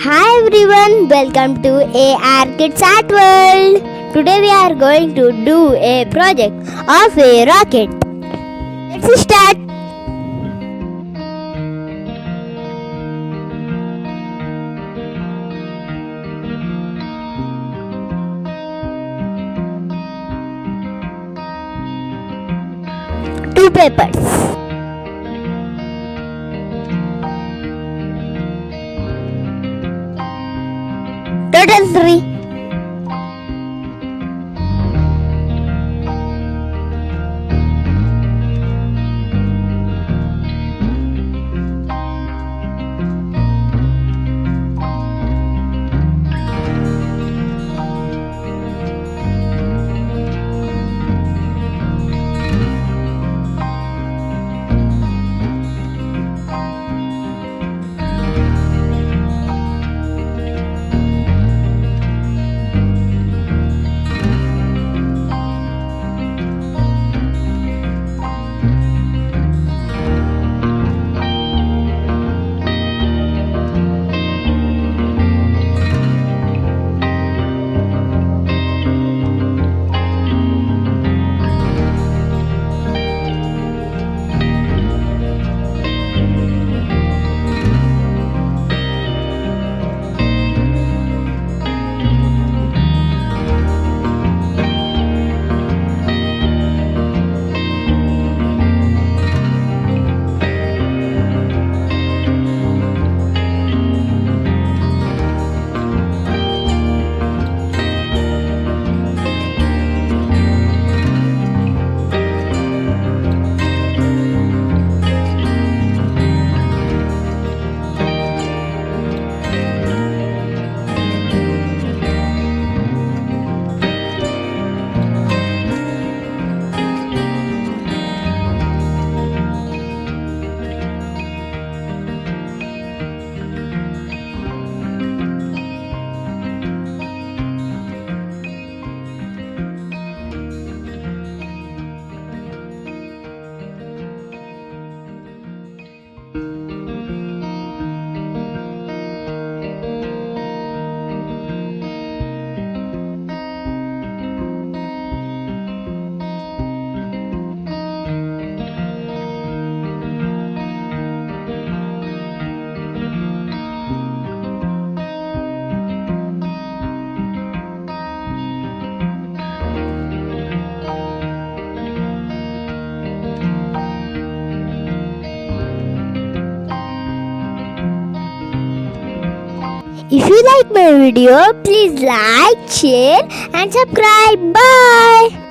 Hi everyone, welcome to AR Kids Art World. Today we are going to do a project of a rocket. Let's start. Two papers. Total three. If you like my video, please like, share and subscribe. Bye.